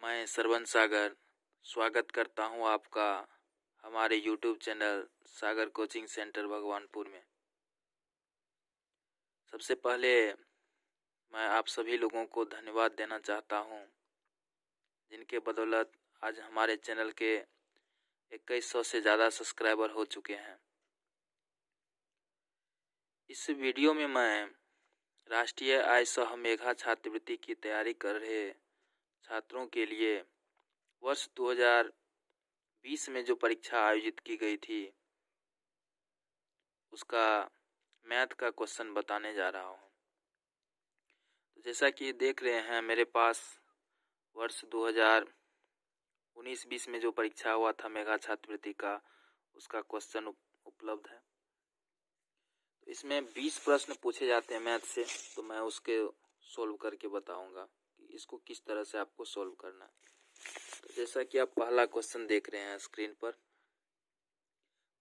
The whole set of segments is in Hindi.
मैं श्रवण सागर स्वागत करता हूं आपका हमारे YouTube चैनल सागर कोचिंग सेंटर भगवानपुर में। सबसे पहले मैं आप सभी लोगों को धन्यवाद देना चाहता हूं, जिनके बदौलत आज हमारे चैनल के 2100 से ज़्यादा सब्सक्राइबर हो चुके हैं। इस वीडियो में मैं राष्ट्रीय आय सह मेधा छात्रवृत्ति की तैयारी कर रहे छात्रों के लिए वर्ष 2020 में जो परीक्षा आयोजित की गई थी उसका मैथ का क्वेश्चन बताने जा रहा हूँ। तो जैसा कि देख रहे हैं, मेरे पास वर्ष 2019-20 में जो परीक्षा हुआ था मेधा छात्रवृत्ति का, उसका क्वेश्चन उपलब्ध है। तो इसमें 20 प्रश्न पूछे जाते हैं मैथ से, तो मैं उसके सोल्व करके बताऊंगा कि इसको किस तरह से आपको सोल्व करना है। तो जैसा कि आप पहला क्वेश्चन देख रहे हैं स्क्रीन पर,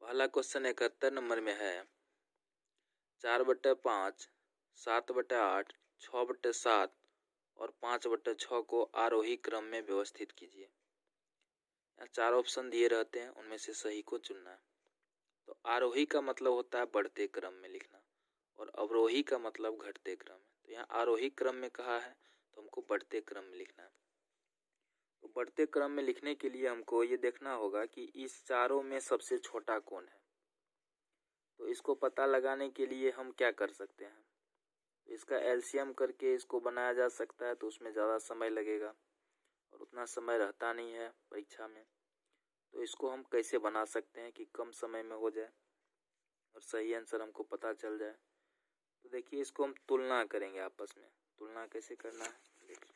पहला क्वेश्चन 71 नंबर में है। 4/5, 7/8, 6/7 और 5/6 को आरोही क्रम में व्यवस्थित कीजिए। यहाँ 4 ऑप्शन दिए रहते हैं, उनमें से सही को चुनना है। तो आरोही का मतलब होता है बढ़ते क्रम में लिखना और अवरोही का मतलब घटते क्रम में। तो यहाँ आरोही क्रम में कहा है तो हमको बढ़ते क्रम में लिखना है। तो बढ़ते क्रम में लिखने के लिए हमको ये देखना होगा कि इस चारों में सबसे छोटा कौन है। तो इसको पता लगाने के लिए हम क्या कर सकते हैं, तो इसका एलसीएम करके इसको बनाया जा सकता है। तो उसमें ज़्यादा समय लगेगा और उतना समय रहता नहीं है परीक्षा में। तो इसको हम कैसे बना सकते हैं कि कम समय में हो जाए और सही आंसर हमको पता चल जाए। तो देखिए, इसको हम तुलना करेंगे आपस में। तुलना कैसे करना है देखिए।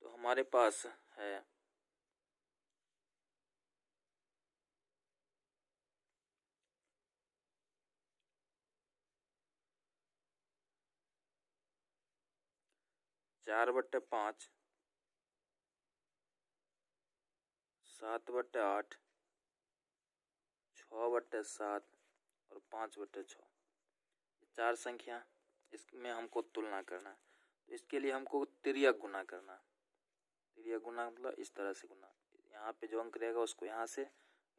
तो हमारे पास है 4/5, 7/8, 6/7 और 5/6, 4 संख्या, इसमें हमको तुलना करना है। तो इसके लिए हमको तिर्यक गुना करना है। तिर्यक गुना मतलब इस तरह से गुना, यहाँ पे जो अंक रहेगा उसको यहाँ से,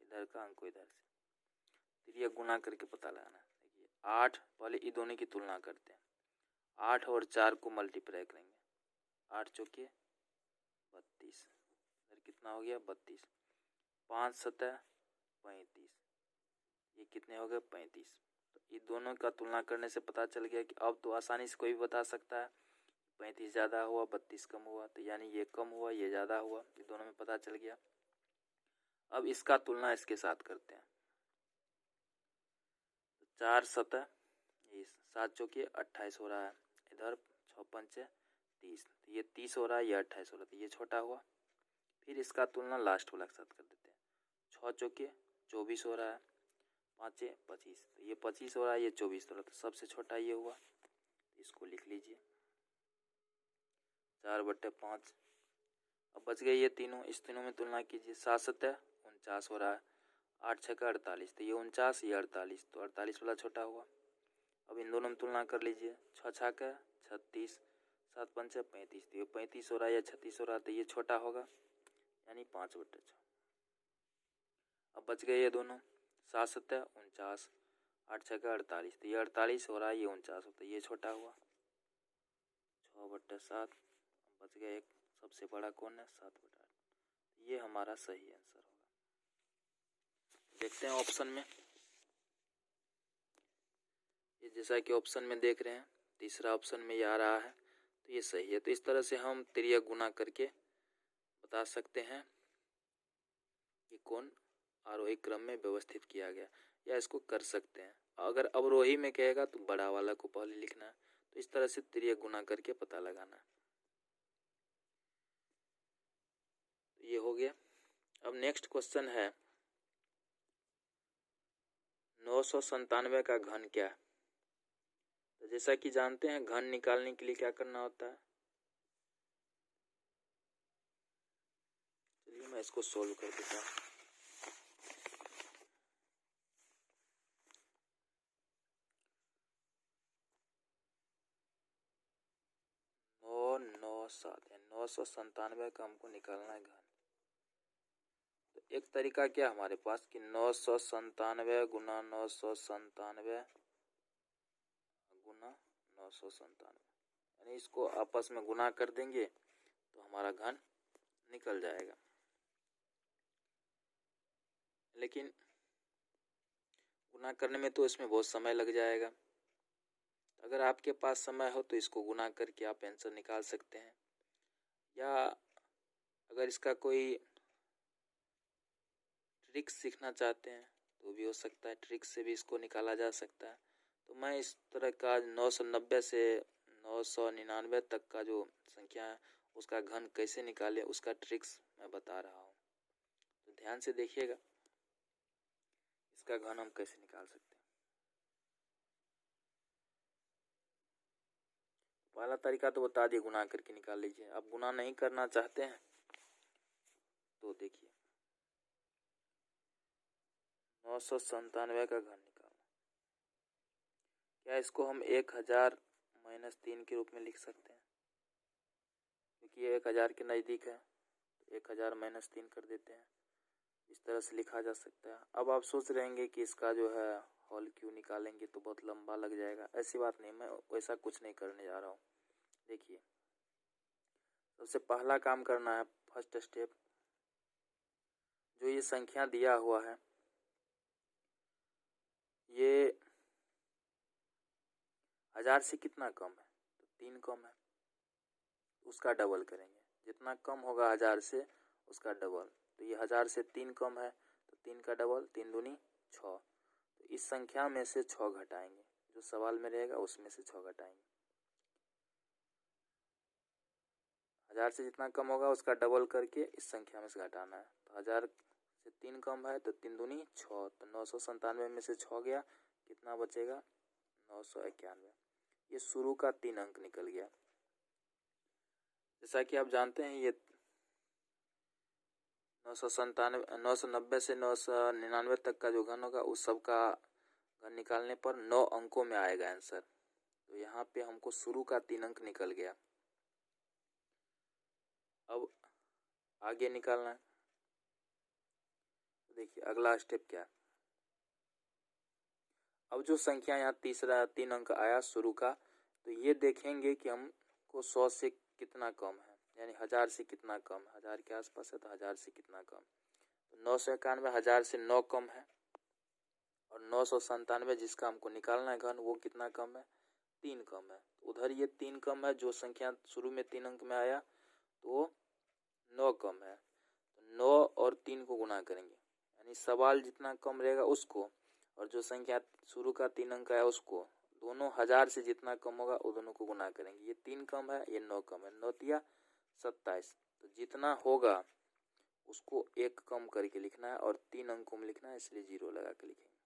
इधर का अंक को इधर से, तिर्यक गुना करके पता लगाना है। देखिए 8, पहले ये दोनों की तुलना करते हैं। 8 और 4 को मल्टीप्लाई करेंगे, 8 चौके 32, इधर कितना हो गया 32, 5 7 35, ये कितने हो गए 35। तो ये दोनों का तुलना करने से पता चल गया कि अब तो आसानी से कोई भी बता सकता है 35 ज़्यादा हुआ 32 कम हुआ। तो यानी ये कम हुआ ये ज़्यादा हुआ, ये दोनों में पता चल गया। अब इसका तुलना इसके साथ करते हैं। तो 4 7 ये 7 चौके 28 हो रहा है, इधर 6 5 30, तो ये 30 हो रहा है, ये 28 हो रहा है, तो ये छोटा हुआ। फिर इसका तुलना लास्ट वाला के साथ कर देते हैं। 6 चौके 24 हो रहा है, 5 25, तो ये 25 हो रहा है, ये 24 हो रहा है, तो सबसे छोटा ये हुआ। इसको लिख लीजिए 4/5। अब बच गए ये तीनों, इस तीनों में तुलना कीजिए। 7 7 49 हो रहा है, 8 6 48, तो ये 49 ये 48, तो 48 वाला छोटा हुआ। अब इन दोनों में तुलना कर लीजिए। 6 6 36, 7 5 35, तो ये 35 हो रहा है या 36 हो रहा है, तो ये छोटा होगा, यानी 5/6। अब बच गए ये दोनों। 7 7 49, 8 6 48, तो ये 48 हो रहा है, ये 49 होता है, ये छोटा हुआ। 6/7। बच गया एक, सबसे बड़ा कौन है 7/8, ये हमारा सही आंसर होगा। देखते हैं ऑप्शन में, ये जैसा कि ऑप्शन में देख रहे हैं, तीसरा ऑप्शन में ये आ रहा है, तो ये सही है। तो इस तरह से हम तिर्यक गुना करके बता सकते हैं कि कौन आरोही क्रम में व्यवस्थित किया गया, या इसको कर सकते हैं। अगर अवरोही में कहेगा तो बड़ा वाला को पहले लिखना है। तो इस तरह से तिर्यक गुना करके पता लगाना है। तो ये हो गया। अब नेक्स्ट क्वेश्चन है 997 का घन क्या है। तो जैसा कि जानते हैं, घन निकालने के लिए क्या करना होता है, मैं इसको सोल्व कर देता हूँ। नौ 997 का हमको निकालना है घन। तो एक तरीका क्या हमारे पास कि 997 गुना 997 गुना 997, यानी इसको आपस में गुना कर देंगे तो हमारा घन निकल जाएगा। लेकिन गुना करने में तो इसमें बहुत समय लग जाएगा। अगर आपके पास समय हो तो इसको गुना करके आप आंसर निकाल सकते हैं, या अगर इसका कोई ट्रिक्स सीखना चाहते हैं तो भी हो सकता है, ट्रिक्स से भी इसको निकाला जा सकता है। तो मैं इस तरह का 990 से 999 तक का जो संख्या है उसका घन कैसे निकालें उसका ट्रिक्स मैं बता रहा हूँ, तो ध्यान से देखिएगा इसका घन हम कैसे निकाल सकते हैं। पहला तरीका तो बता दिए, गुना करके निकाल लीजिए। आप गुना नहीं करना चाहते हैं तो देखिए 997 का घन निकालना, क्या इसको हम 1000 - 3 के रूप में लिख सकते हैं, क्योंकि ये 1000 के नज़दीक है तो 1000 - 3 कर देते हैं। इस तरह से लिखा जा सकता है। अब आप सोच रहेंगे कि इसका जो है हॉल क्यों निकालेंगे तो बहुत लंबा लग जाएगा। ऐसी बात नहीं, मैं वैसा कुछ नहीं करने जा रहा हूँ। देखिए सबसे पहला काम करना है, फर्स्ट स्टेप, जो ये संख्या दिया हुआ है ये 1000 से कितना कम है, तो 3 कम है, उसका डबल करेंगे। जितना कम होगा 1000 से उसका डबल। तो ये 1000 से 3 कम है तो 3 का डबल, 3 दूनी 6। तो इस संख्या में से 6 घटाएंगे, जो सवाल में रहेगा उसमें से 6 घटाएंगे। 1000 से जितना कम होगा उसका डबल करके इस संख्या में से घटाना है। तो 1000 से 3 कम है तो 3 दूनी 6, तो 997 में से 6 गया, कितना बचेगा 991। ये शुरू का 3 अंक निकल गया। जैसा कि आप जानते हैं ये 990 से 999 तक का जो घन होगा उस सब का घन निकालने पर 9 अंकों में आएगा आंसर। तो यहाँ पे हमको शुरू का 3 अंक निकल गया। अब आगे निकालना है। तो देखिए अगला स्टेप क्या है। अब जो संख्या यहाँ तीसरा 3 अंक आया शुरू का, तो ये देखेंगे कि हमको 100 से कितना कम है, यानी 1000 से कितना कम है। 1000 के आसपास है तो 1000 से कितना कम, तो 991 1000 से 9 कम है, और 997 जिसका हमको निकालना है घन वो कितना कम है, 3 कम है। उधर ये 3 कम है, जो संख्या शुरू में 3 अंक में आया तो 9 कम है। तो 9 और 3 को गुना करेंगे, यानी सवाल जितना कम रहेगा उसको, और जो संख्या शुरू का 3 अंक आया उसको, दोनों 1000 से जितना कम होगा वो दोनों को गुना करेंगे। ये 3 कम है, ये 9 कम है, 9 तिया 27। तो जितना होगा उसको 1 कम करके लिखना है और 3 अंकों में लिखना है, इसलिए 0 लगा के लिखेंगे।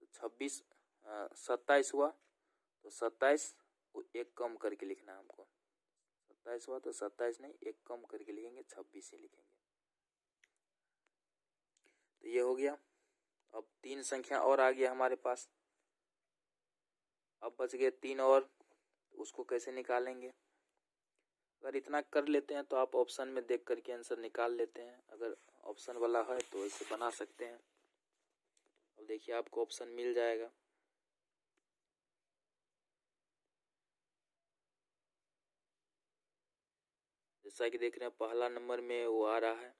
तो 27 हुआ तो 27 को 1 कम करके लिखना है हमको। 27 हुआ तो 27 नहीं 1 कम करके लिखेंगे, 26 ही लिखेंगे। तो ये हो गया। अब 3 संख्या और आ गया हमारे पास। अब बच गए 3 और, उसको कैसे निकालेंगे। अगर इतना कर लेते हैं तो आप ऑप्शन में देख करके आंसर निकाल लेते हैं। अगर ऑप्शन वाला है तो इसे बना सकते हैं। अब देखिए आपको ऑप्शन मिल जाएगा। जैसा कि देख रहे हैं पहला नंबर में वो आ रहा है,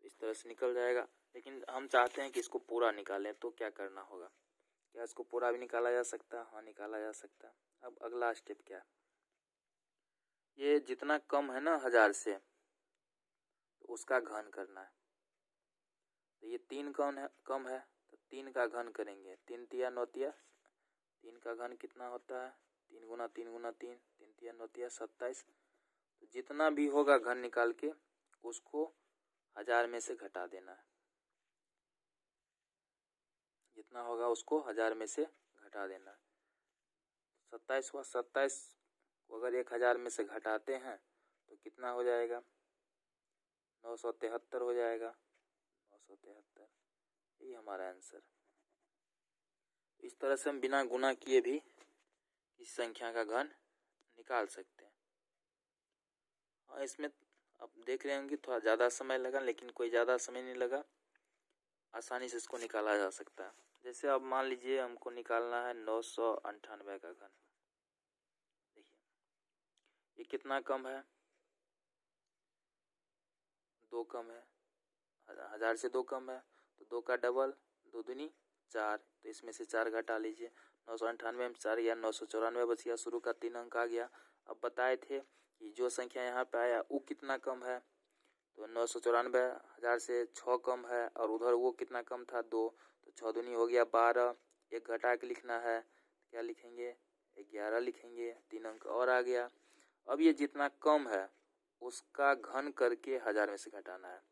इस तरह से निकल जाएगा। लेकिन हम चाहते हैं कि इसको पूरा निकालें, तो क्या करना होगा। क्या इसको पूरा भी निकाला जा सकता है, हाँ निकाला जा सकता है। अब अगला स्टेप क्या है, ये जितना कम है ना 1000 से, तो उसका घन करना है। तो ये 3 कम है तो 3 का घन करेंगे। 3 तिया 9 तिया, 3 का घन कितना होता है, 3 गुना 3 गुना 3, 3 तिया 9 तिया 27। तो जितना भी होगा घन निकाल के उसको 1000 में से घटा देना है। जितना होगा उसको 1000 में से घटा देना है। 27 हुआ, 27 को अगर 1000 में से घटाते हैं तो कितना हो जाएगा, 973 हो जाएगा, 973, यही हमारा आंसर। इस तरह से हम बिना गुना किए भी इस संख्या का घन निकाल सकते हैं। हाँ, इसमें अब देख रहे होंगे थोड़ा ज़्यादा समय लगा, लेकिन कोई ज़्यादा समय नहीं लगा, आसानी से इसको निकाला जा सकता है। जैसे अब मान लीजिए हमको निकालना है 998 का घन। देखिए ये कितना कम है, 2 कम है, 1000 से 2 कम है, तो 2 का डबल, 2 दूनी 4, तो इसमें से 4 घटा लीजिए। 998 में 4 गया, 994 बच गया, शुरू का 3 अंक आ गया। अब बताए थे कि जो संख्या यहाँ पे आया वो कितना कम है, तो 994 1000 से 6 कम है, और उधर वो कितना कम था 2, तो 6 दूनी हो गया 12, एक घटा के लिखना है, क्या लिखेंगे 11 लिखेंगे, 3 अंक और आ गया। अब ये जितना कम है उसका घन करके 1000 में से घटाना है।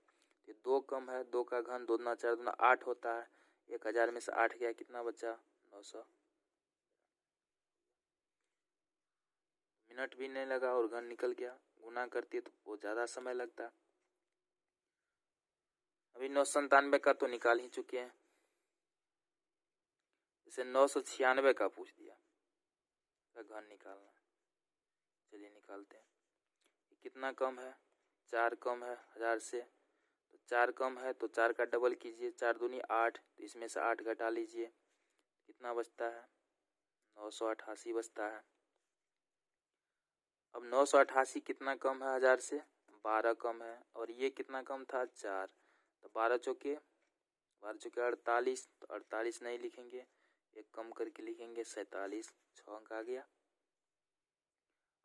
ये 2 कम है, 2 का घन 2 दूना 4 दूना 8 होता है, 1000 में से 8 गया, कितना बचा 900। मिनट भी नहीं लगा और घन निकल गया। गुना करती है तो बहुत ज़्यादा समय लगता। अभी 997 का तो निकाल ही चुके हैं, इसे 996 का पूछ दिया का घन निकालना। चलिए निकालते हैं। कितना कम है, 4 कम है 1000 से, तो 4 कम है तो 4 का डबल कीजिए, 4 दूनी 8, तो इसमें से 8 घटा लीजिए, कितना बचता है 988 बचता है। अब 988 कितना कम है 1000 से, 12 कम है, और ये कितना कम था 4, तो 12 चौके 48, तो 48 नहीं लिखेंगे, एक कम करके लिखेंगे 47, 6 अंक आ गया।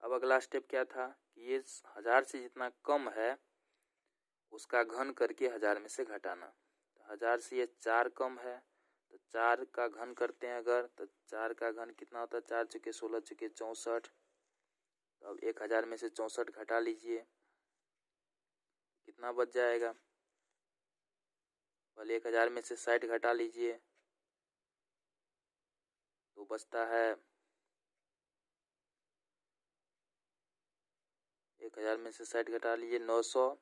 अब अगला स्टेप क्या था कि ये 1000 से जितना कम है उसका घन करके 1000 में से घटाना। तो 1000 से ये 4 कम है, तो 4 का घन करते हैं अगर, तो 4 का घन कितना होता है, 4 चुके 16 चुके 64, तो अब 1000 में से 64 घटा लीजिए, कितना बच जाएगा, पहले 1000 में से 60 घटा लीजिए, तो बचता है 1000 में से 60 घटा लीजिए 900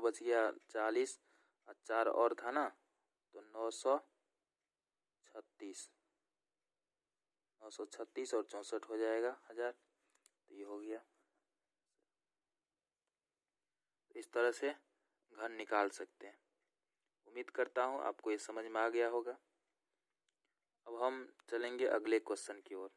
बच गया 40, और 4 और था ना, तो 936 और 64 हो जाएगा 1000, तो ये हो गया। इस तरह से घन निकाल सकते हैं। उम्मीद करता हूँ आपको ये समझ में आ गया होगा। अब हम चलेंगे अगले क्वेश्चन की ओर।